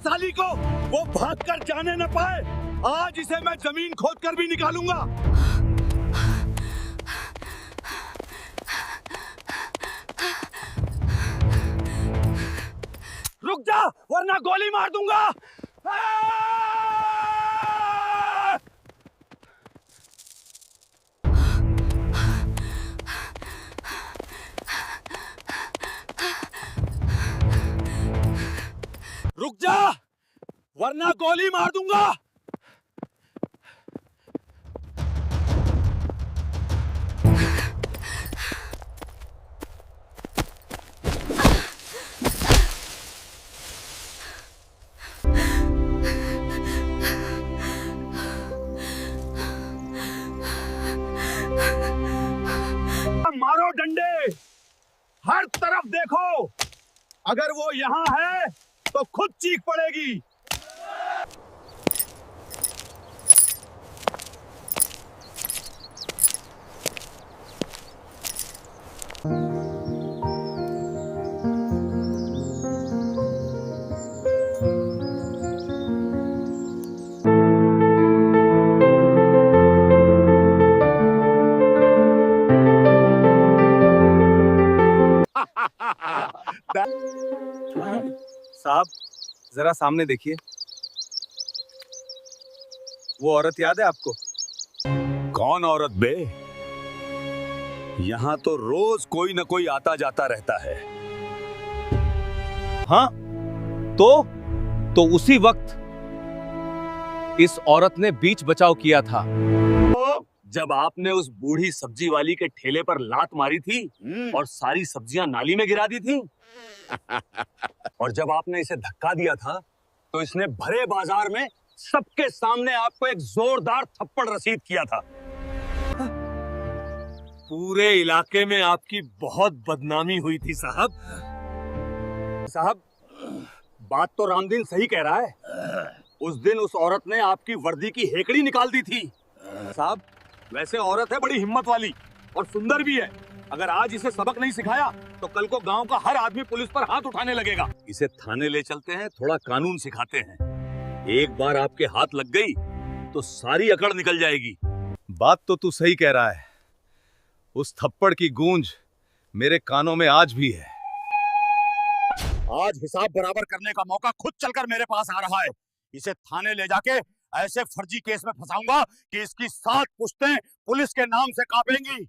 साली को वो भाग कर जाने न पाए। आज इसे मैं जमीन खोद कर भी निकालूंगा। रुक जा वरना गोली मार दूंगा। रुक जा वरना गोली मार दूंगा। मारो डंडे, हर तरफ देखो। अगर वो यहाँ है तो खुद चीख पड़ेगी। साहब जरा सामने देखिए, वो औरत याद है आपको? कौन औरत बे? यहाँ तो रोज कोई न कोई आता जाता रहता है। हाँ तो उसी वक्त इस औरत ने बीच बचाव किया था जब आपने उस बूढ़ी सब्जी वाली के ठेले पर लात मारी थी और सारी सब्जियां नाली में गिरा दी थी। और जब आपने इसे धक्का दिया था तो इसने भरे बाजार में सबके सामने आपको एक जोरदार थप्पड़ रसीद किया था। पूरे इलाके में आपकी बहुत बदनामी हुई थी साहब। साहब बात तो रामदीन सही कह रहा है। उस दिन उस औरत ने आपकी वर्दी की हेकड़ी निकाल दी थी। साहब वैसे औरत है बड़ी हिम्मत वाली और सुंदर भी है। अगर आज इसे सबक नहीं सिखाया तो कल को गांव का हर आदमी पुलिस पर हाथ उठाने लगेगा। इसे थाने ले चलते हैं, थोड़ा कानून सिखाते हैं। एक बार आपके हाथ लग गई तो सारी अकड़ निकल जाएगी। बात तो तू सही कह रहा है। उस थप्पड़ की गूंज मेरे कानों में आज भी है। आज हिसाब बराबर करने का मौका खुद चलकर मेरे पास आ रहा है। इसे थाने ले जाके ऐसे फर्जी केस में फंसाऊंगा कि इसकी 7 पुश्तें पुलिस के नाम से कांपेंगी।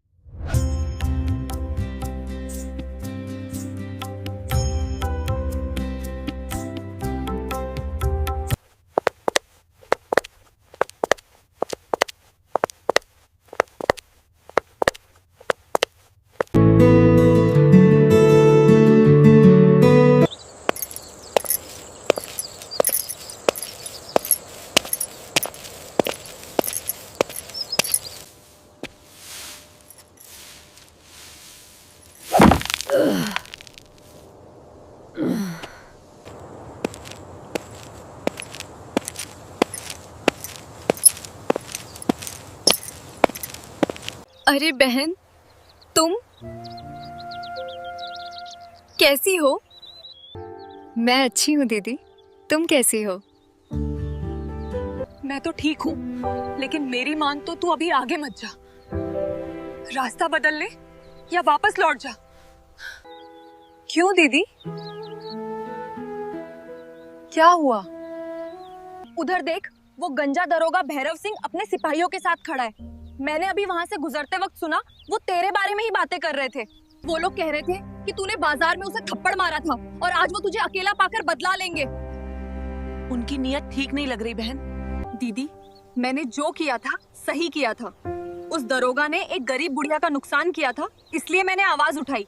अरे बहन, तुम कैसी हो? मैं अच्छी हूँ दीदी, तुम कैसी हो? मैं तो ठीक हूँ, लेकिन मेरी मान तो तू अभी आगे मत जा। रास्ता बदल ले या वापस लौट जा। क्यों दीदी, क्या हुआ? उधर देख, वो गंजा दरोगा भैरव सिंह अपने सिपाहियों के साथ खड़ा है। मैंने अभी वहाँ से गुजरते वक्त सुना, वो तेरे बारे में ही बातें कर रहे थे। वो लोग कह रहे थे कि तूने बाजार में उसे थप्पड़ मारा था और आज वो तुझे अकेला पाकर बदला लेंगे। उनकी नीयत ठीक नहीं लग रही बहन। दीदी, मैंने जो किया था सही किया था। उस दरोगा ने एक गरीब बुढ़िया का नुकसान किया था, इसलिए मैंने आवाज उठाई।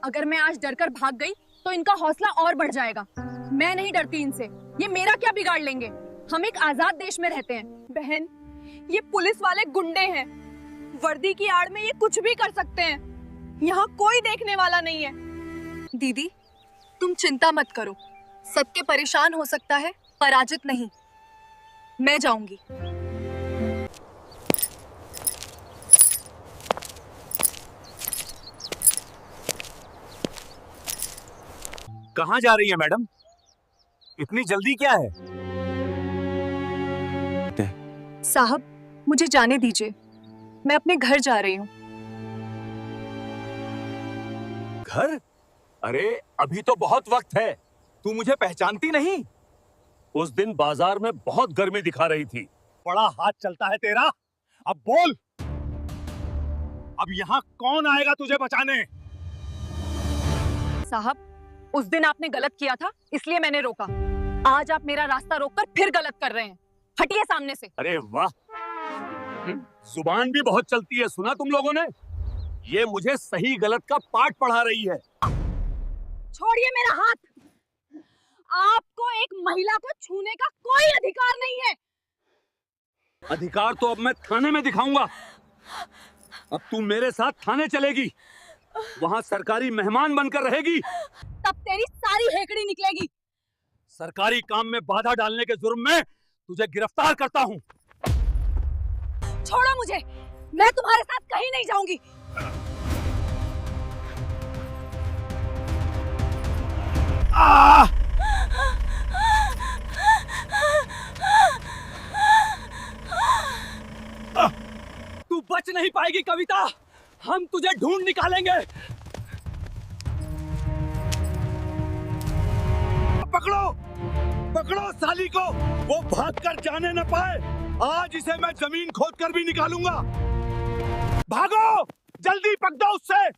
अगर मैं आज डरकर भाग गई तो इनका हौसला और बढ़ जाएगा। मैं नहीं डरती इनसे, ये मेरा क्या बिगाड़ लेंगे। हम एक आजाद देश में रहते हैं। बहन, ये पुलिस वाले गुंडे हैं। वर्दी की आड़ में ये कुछ भी कर सकते हैं। यहाँ कोई देखने वाला नहीं है। दीदी, तुम चिंता मत करो। सत्य परेशान हो सकता है, पराजित नहीं। मैं जाऊंगी। कहाँ जा रही है मैडम? इतनी जल्दी क्या है? साहब, मुझे जाने दीजिए, मैं अपने घर जा रही हूँ। घर? अरे अभी तो बहुत वक्त है। तू मुझे पहचानती नहीं? उस दिन बाजार में बहुत गर्मी दिखा रही थी। बड़ा हाथ चलता है तेरा। अब बोल, अब यहाँ कौन आएगा तुझे बचाने? साहब, उस दिन आपने गलत किया था, इसलिए मैंने रोका। आज आप मेरा रास्ता रोककर फिर गलत कर रहे हैं। हटिए सामने से। अरे वाह, जुबान भी बहुत चलती है। सुना तुम लोगों ने? ये मुझे सही गलत का पाठ पढ़ा रही है। छोड़िए मेरा हाथ। आपको एक महिला को छूने का कोई अधिकार नहीं है। अधिकार तो अब मैं थाने में दिखाऊंगा। अब तू मेरे साथ थाने चलेगी, वहां सरकारी मेहमान बनकर रहेगी। तब तेरी सारी हेकड़ी निकलेगी। सरकारी काम में बाधा डालने के जुर्म में तुझे गिरफ्तार करता हूँ। छोड़ो मुझे, मैं तुम्हारे साथ कहीं नहीं जाऊंगी। तू बच नहीं पाएगी कविता, हम तुझे ढूंढ निकालेंगे। पकड़ो, पकड़ो साली को, वो भागकर जाने न पाए। आज इसे मैं जमीन खोदकर भी निकालूंगा। भागो, जल्दी पकड़ो उससे,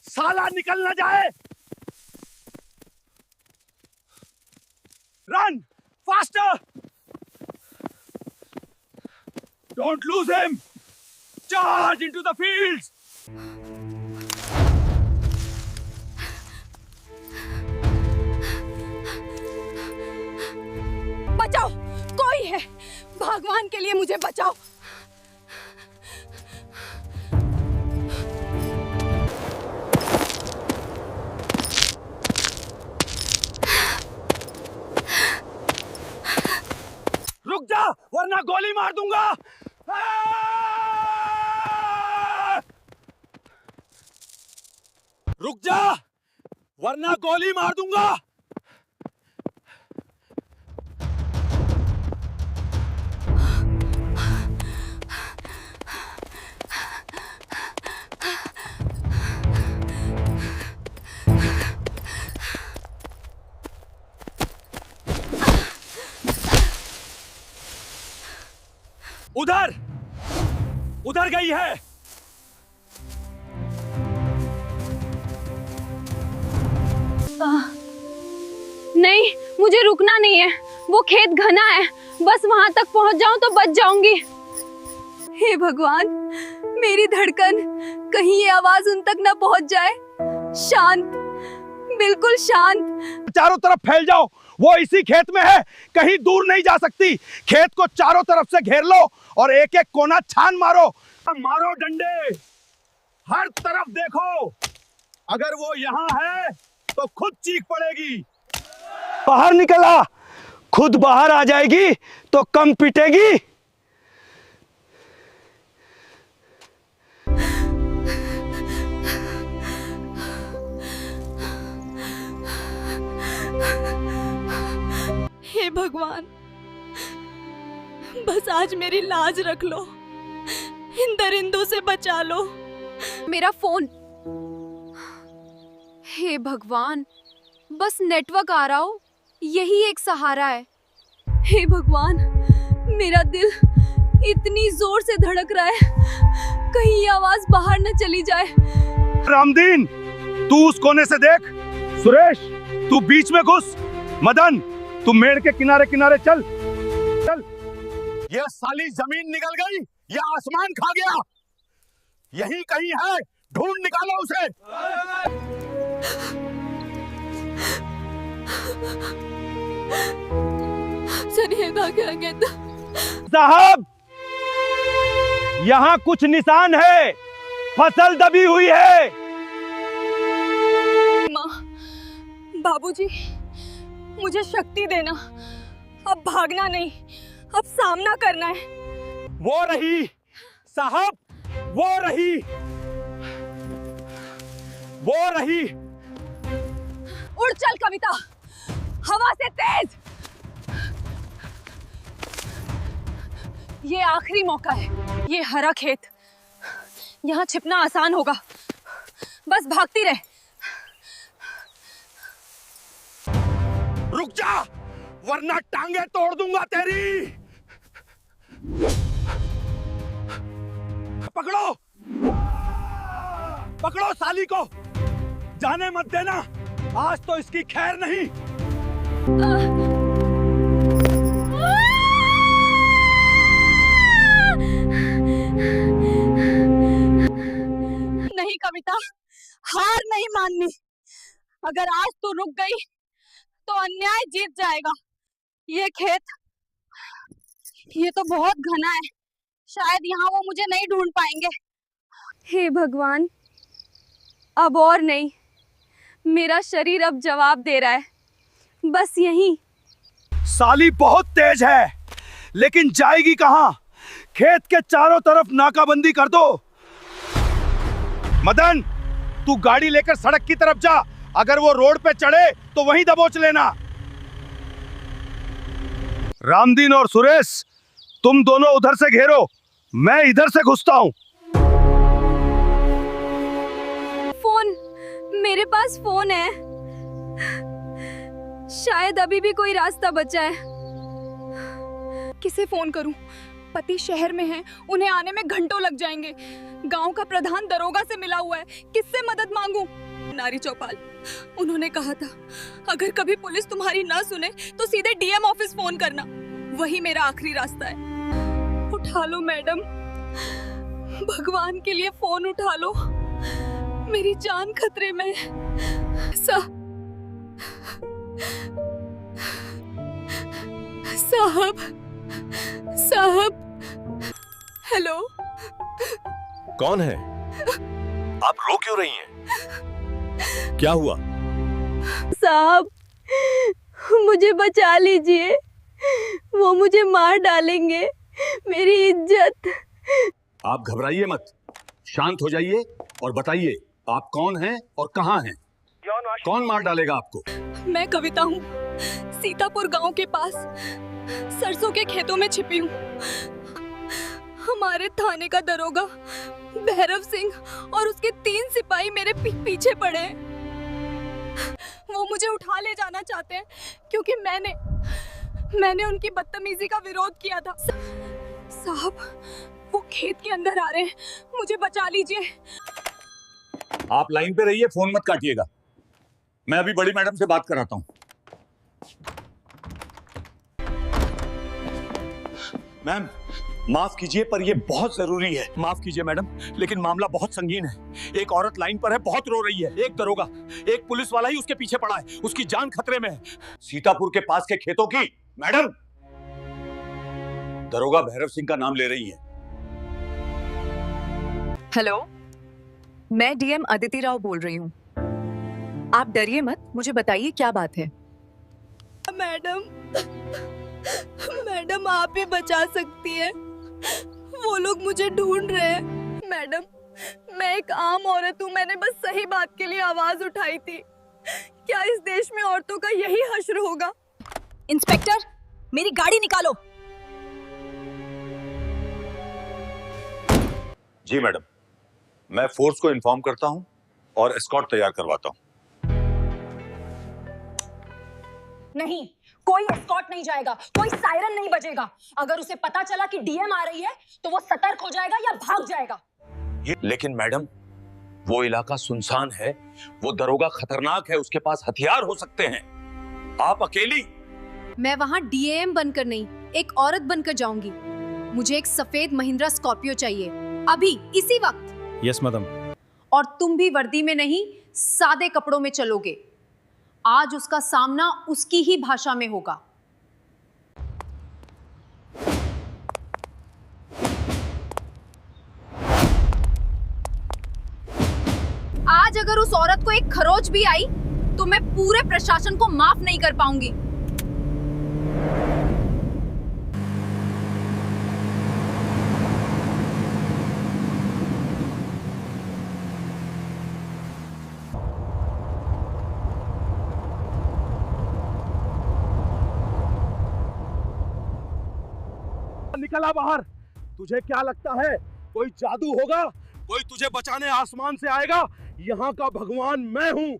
साला निकल न जाए। Run faster, don't lose him, charge into the fields. बचाओ, कोई है, भगवान के लिए मुझे बचाओ। रुक जा, वरना गोली मार दूंगा। रुक जा, वरना गोली मार दूंगा। उधर, उधर गई है। नहीं, मुझे रुकना नहीं है। वो खेत घना है, बस वहां तक पहुंच जाऊं तो बच जाऊंगी। हे भगवान, मेरी धड़कन, कहीं ये आवाज उन तक ना पहुंच जाए। शांत, बिल्कुल शांत। चारों तरफ फैल जाओ, वो इसी खेत में है, कहीं दूर नहीं जा सकती। खेत को चारों तरफ से घेर लो और एक एक कोना छान मारो। मारो डंडे, हर तरफ देखो। अगर वो यहाँ है तो खुद चीख पड़ेगी। बाहर निकला, खुद बाहर आ जाएगी तो कम पिटेगी। हे भगवान, बस आज मेरी लाज रख लो, इन दरिंदों से बचा लो। मेरा फोन। हे भगवान, बस नेटवर्क आ रहा हो, यही एक सहारा है। हे भगवान, मेरा दिल इतनी जोर से धड़क रहा है, कहीं ये आवाज बाहर न चली जाए। रामदीन, तू उस कोने से देख। सुरेश, तू बीच में घुस। मदन, तू मेड़ के किनारे किनारे चल चल। यह साली जमीन निकल गई या आसमान खा गया? यही कहीं है, ढूंढ निकालो उसे। साहब, यहाँ कुछ निशान है, फसल दबी हुई है। माँ, बाबूजी, मुझे शक्ति देना। अब भागना नहीं, अब सामना करना है। वो रही साहब, वो रही, वो रही। उड़ चल कविता, हवा से तेज। ये आखिरी मौका है। ये हरा खेत, यहाँ छिपना आसान होगा। बस भागती रहे। रुक जा, वरना टांगे तोड़ दूंगा तेरी। पकड़ो, पकड़ो साली को, जाने मत देना, आज तो इसकी खैर नहीं। नहीं कविता, हार नहीं माननी। अगर आज तू रुक गई तो अन्याय जीत जाएगा। ये खेत, ये तो बहुत घना है, शायद यहाँ वो मुझे नहीं ढूंढ पाएंगे। हे भगवान, अब और नहीं, मेरा शरीर अब जवाब दे रहा है। बस यहीं। साली बहुत तेज है, लेकिन जाएगी कहां? खेत के चारों तरफ नाकाबंदी कर दो। मदन, तू गाड़ी लेकर सड़क की तरफ जा, अगर वो रोड पे चढ़े तो वहीं दबोच लेना। रामदीन और सुरेश, तुम दोनों उधर से घेरो, मैं इधर से घुसता हूं। फोन, मेरे पास फोन है, शायद अभी भी कोई रास्ता बचा है। किसे फोन करूं? पति शहर में हैं, उन्हें आने में घंटों लग जाएंगे। गांव का प्रधान दरोगा से मिला हुआ है, किससे मदद मांगूं? नारी चौपाल, उन्होंने कहा था अगर कभी पुलिस तुम्हारी ना सुने तो सीधे डीएम ऑफिस फोन करना, वही मेरा आखिरी रास्ता है। उठा लो मैडम, भगवान के लिए फोन उठा लो, मेरी जान खतरे में है। साहब, हेलो। कौन है? आप रो क्यों रही हैं? क्या हुआ? साहब, मुझे बचा लीजिए, वो मुझे मार डालेंगे, मेरी इज्जत। आप घबराइए मत, शांत हो जाइए और बताइए आप कौन हैं और कहां हैं? कौन मार डालेगा आपको? मैं कविता हूँ, सीतापुर गांव के पास सरसों के खेतों में छिपी हूँ। हमारे थाने का दरोगा भैरव सिंह और उसके 3 सिपाही मेरे पीछे पड़े हैं। वो मुझे उठा ले जाना चाहते हैं क्योंकि मैंने उनकी बदतमीजी का विरोध किया था। साहब, वो खेत के अंदर आ रहे हैं, मुझे बचा लीजिए। आप लाइन पे रहिए, फोन मत काटिएगा, मैं अभी बड़ी मैडम से बात कराता हूं। मैम, माफ कीजिए पर ये बहुत जरूरी है। माफ कीजिए मैडम, लेकिन मामला बहुत संगीन है। एक औरत लाइन पर है, बहुत रो रही है। एक दरोगा, एक पुलिस वाला ही उसके पीछे पड़ा है, उसकी जान खतरे में है। सीतापुर के पास के खेतों की मैडम, दरोगा भैरव सिंह का नाम ले रही है। हेलो, मैं डीएम अदिति राव बोल रही हूँ। आप डरिए मत, मुझे बताइए क्या बात है। मैडम आप ही बचा सकती हैं, वो लोग मुझे ढूंढ रहे हैं। मैडम, मैं एक आम औरत हूँ, मैंने बस सही बात के लिए आवाज उठाई थी। क्या इस देश में औरतों का यही हश्र होगा? इंस्पेक्टर, मेरी गाड़ी निकालो। जी मैडम, मैं फोर्स को इन्फॉर्म करता हूं और एस्कॉर्ट तैयार करवाता हूं। नहीं, कोई एस्कॉर्ट नहीं जाएगा, कोई सायरन नहीं बजेगा। अगर उसे पता चला कि डीएम आ रही है तो वो सतर्क हो जाएगा या भाग जाएगा। लेकिन मैडम, वो इलाका सुनसान है, वो दरोगा खतरनाक है, उसके पास हथियार हो सकते हैं। आप अकेली? मैं वहाँ डीएम बनकर नहीं, एक औरत बनकर जाऊंगी। मुझे एक सफेद महिंद्रा स्कॉर्पियो चाहिए, अभी इसी वक्त। Yes madam. और तुम भी वर्दी में नहीं, सादे कपड़ों में चलोगे। आज उसका सामना उसकी ही भाषा में होगा। आज अगर उस औरत को एक खरोच भी आई तो मैं पूरे प्रशासन को माफ नहीं कर पाऊंगी। निकला बाहर, तुझे क्या लगता है कोई जादू होगा, कोई तुझे बचाने आसमान से आएगा? यहाँ का भगवान मैं हूँ।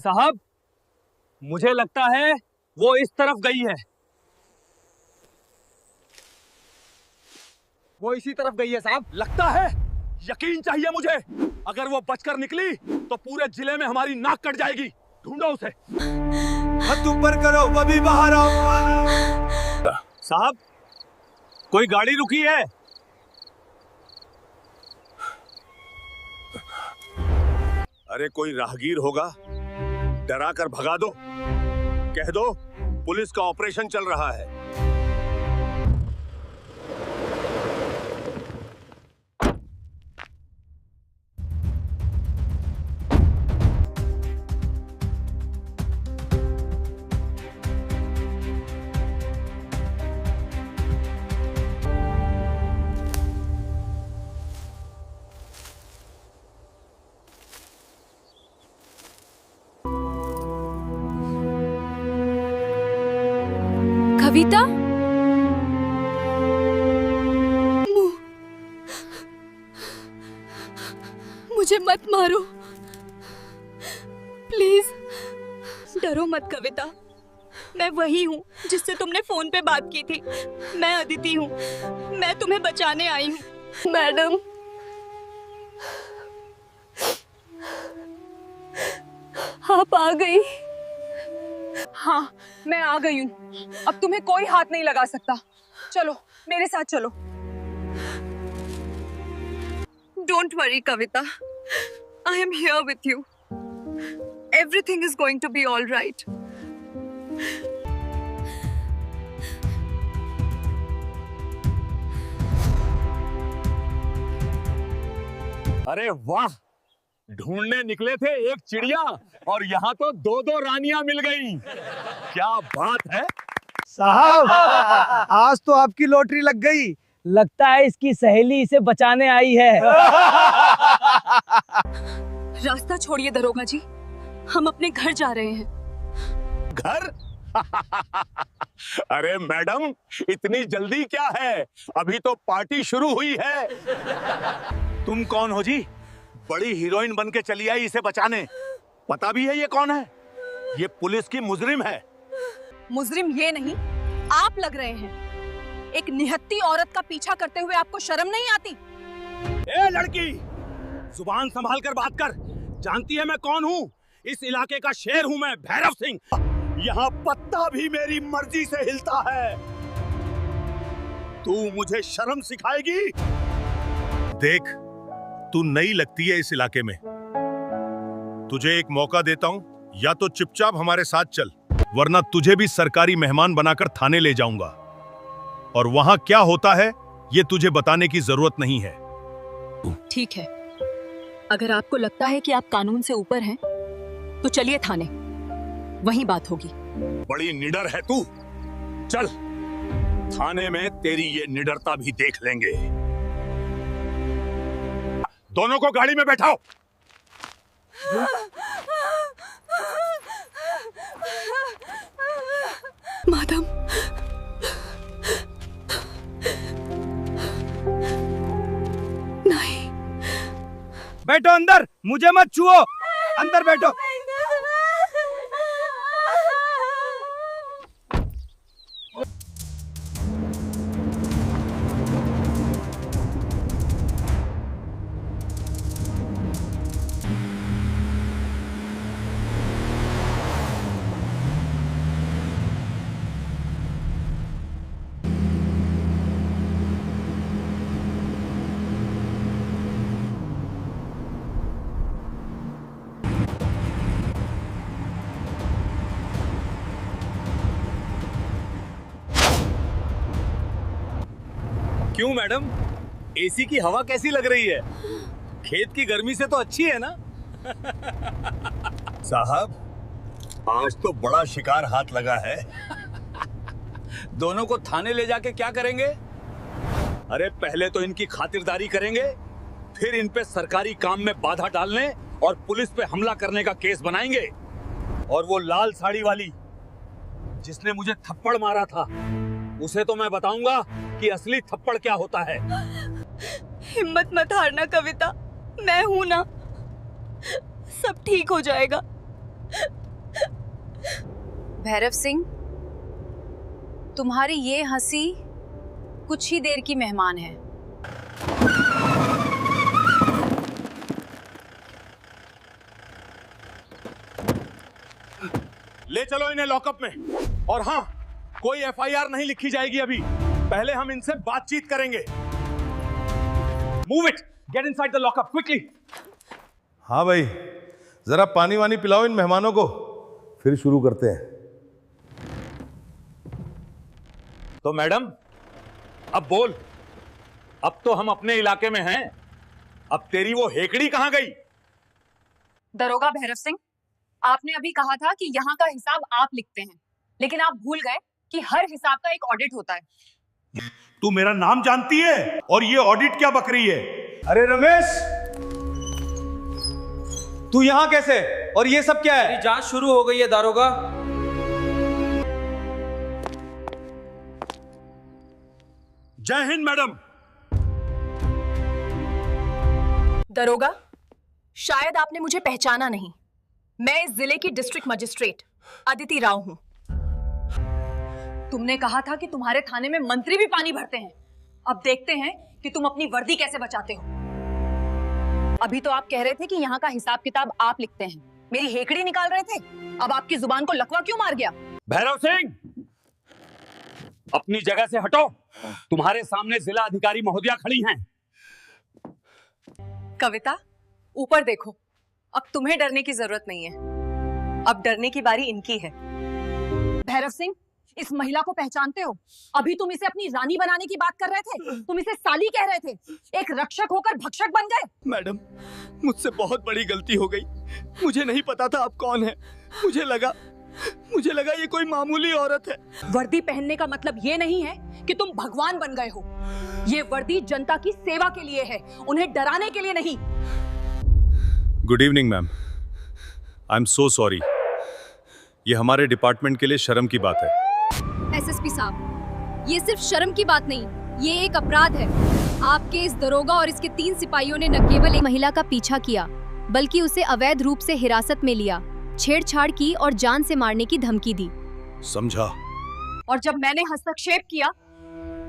साहब, मुझे लगता है वो इस तरफ गई है। वो इसी तरफ गई है साहब। लगता है, यकीन चाहिए मुझे। अगर वो बचकर निकली तो पूरे जिले में हमारी नाक कट जाएगी। ढूंढो उसे। हाथ ऊपर करो, वो भी बाहर आओ। साहब, कोई गाड़ी रुकी है? अरे कोई राहगीर होगा, डरा कर भगा दो। कह दो पुलिस का ऑपरेशन चल रहा है। कविता, मुझे मत मारो प्लीज। डरो मत कविता, मैं वही हूँ जिससे तुमने फोन पे बात की थी। मैं अदिति हूँ, मैं तुम्हें बचाने आई हूँ। मैडम, आप आ गई। हाँ, मैं आ गई हूँ। अब तुम्हें कोई हाथ नहीं लगा सकता। चलो मेरे साथ चलो। Don't worry, Kavita. I am here with you. Everything is going to be all right. अरे वाह, ढूंढने निकले थे एक चिड़िया और यहाँ तो दो दो रानियां मिल गई। क्या बात है साहब, आज तो आपकी लॉटरी लग गई। लगता है इसकी सहेली इसे बचाने आई है। रास्ता छोड़िए दरोगा जी, हम अपने घर जा रहे हैं। घर? अरे मैडम, इतनी जल्दी क्या है? अभी तो पार्टी शुरू हुई है। तुम कौन हो जी? बड़ी हीरोइन बन के चली आई इसे बचाने। पता भी है ये कौन है? ये पुलिस की मुजरिम है। मुजरिम ये नहीं, आप लग रहे हैं। एक निहत्ती औरत का पीछा करते हुए आपको शर्म नहीं आती? ए लड़की, जुबान संभाल कर बात कर। जानती है मैं कौन हूँ? इस इलाके का शेर हूँ मैं, भैरव सिंह। यहाँ पत्ता भी मेरी मर्जी से हिलता है। तू मुझे शर्म सिखाएगी? देख, तू नई लगती है इस इलाके में। तुझे एक मौका देता हूँ, या तो चुपचाप हमारे साथ चल, वरना तुझे भी सरकारी मेहमान बनाकर थाने ले जाऊंगा। और वहां क्या होता है ये तुझे बताने की जरूरत नहीं है। ठीक है, अगर आपको लगता है कि आप कानून से ऊपर हैं, तो चलिए थाने, वहीं बात होगी। बड़ी निडर है तू। चल, थाने में तेरी ये निडरता भी देख लेंगे। दोनों को गाड़ी में बैठाओ। मैडम, नहीं। बैठो अंदर, मुझे मत छुओ। अंदर बैठो। क्यों मैडम, एसी की हवा कैसी लग रही है? खेत की गर्मी से तो अच्छी है ना? साहब, आज तो बड़ा शिकार हाथ लगा है। दोनों को थाने ले जाके क्या करेंगे? अरे पहले तो इनकी खातिरदारी करेंगे, फिर इन पे सरकारी काम में बाधा डालने और पुलिस पे हमला करने का केस बनाएंगे। और वो लाल साड़ी वाली जिसने मुझे थप्पड़ मारा था, उसे तो मैं बताऊंगा कि असली थप्पड़ क्या होता है। हिम्मत मत हारना कविता, मैं हूं ना, सब ठीक हो जाएगा। भैरव सिंह, तुम्हारी ये हंसी कुछ ही देर की मेहमान है। ले चलो इन्हें लॉकअप में। और हाँ, कोई एफआईआर नहीं लिखी जाएगी अभी, पहले हम इनसे बातचीत करेंगे। Move it, get inside the lockup quickly. हाँ भाई, जरा पानी वानी पिलाओ इन मेहमानों को, फिर शुरू करते हैं। तो मैडम अब बोल, अब तो हम अपने इलाके में हैं, अब तेरी वो हेकड़ी कहां गई? दरोगा भैरव सिंह, आपने अभी कहा था कि यहाँ का हिसाब आप लिखते हैं, लेकिन आप भूल गए कि हर हिसाब का एक ऑडिट होता है। तू मेरा नाम जानती है और ये ऑडिट क्या बक रही है? अरे रमेश, तू यहाँ कैसे? और ये सब क्या है? जांच शुरू हो गई है दारोगा। जय हिंद मैडम। दरोगा, शायद आपने मुझे पहचाना नहीं। मैं इस जिले की डिस्ट्रिक्ट मजिस्ट्रेट अदिति राव हूं। तुमने कहा था कि तुम्हारे थाने में मंत्री भी पानी भरते हैं। अब देखते हैं कि तुम अपनी वर्दी कैसे बचाते हो। अभी तो आप कह रहे थे कि यहाँ का हिसाब किताब आप लिखते हैं, मेरी हेकड़ी निकाल रहे थे। अब आपकी जुबान को लकवा क्यों मार गया? भैरव सिंह, अपनी जगह से हटो। तुम्हारे सामने जिला अधिकारी महोदया खड़ी हैं। कविता, ऊपर देखो, अब तुम्हें डरने की जरूरत नहीं है, अब डरने की बारी इनकी है। भैरव सिंह, इस महिला को पहचानते हो? अभी तुम इसे अपनी रानी बनाने की बात कर रहे थे, तुम इसे साली कह रहे थे, एक रक्षक होकर भक्षक बन गए। मैडम, मुझसे बहुत बड़ी गलती हो गई, मुझे नहीं पता था आप कौन है। मुझे लगा ये कोई मामूली औरत है। वर्दी पहनने का मतलब ये नहीं है कि तुम भगवान बन गए हो। ये वर्दी जनता की सेवा के लिए है, उन्हें डराने के लिए नहीं। Good evening ma'am, I am so sorry. ये हमारे डिपार्टमेंट के लिए शर्म की बात है। एसएसपी साहब, ये सिर्फ शर्म की बात नहीं, ये एक अपराध है। आपके इस दरोगा और इसके 3 सिपाहियों ने न केवल एक महिला का पीछा किया, बल्कि उसे अवैध रूप से हिरासत में लिया, छेड़छाड़ की और जान से मारने की धमकी दी। समझा। और जब मैंने हस्तक्षेप किया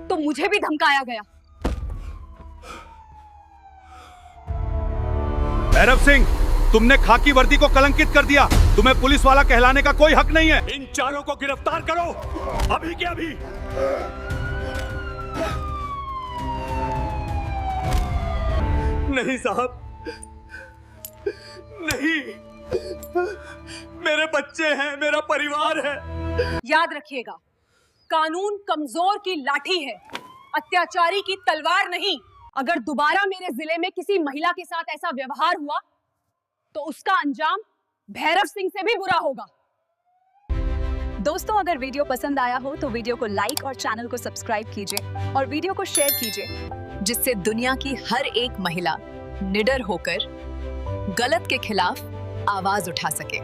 तो मुझे भी धमकाया गया। भैरव सिंह, तुमने खाकी वर्दी को कलंकित कर दिया। तुम्हें पुलिस वाला कहलाने का कोई हक नहीं है। इन चारों को गिरफ्तार करो, अभी के अभी। नहीं साहब, नहीं, मेरे बच्चे हैं, मेरा परिवार है। याद रखिएगा, कानून कमजोर की लाठी है, अत्याचारी की तलवार नहीं। अगर दोबारा मेरे जिले में किसी महिला के साथ ऐसा व्यवहार हुआ तो उसका अंजाम भैरव सिंह से भी बुरा होगा। दोस्तों, अगर वीडियो पसंद आया हो तो वीडियो को लाइक और चैनल को सब्सक्राइब कीजिए और वीडियो को शेयर कीजिए, जिससे दुनिया की हर एक महिला निडर होकर गलत के खिलाफ आवाज उठा सके।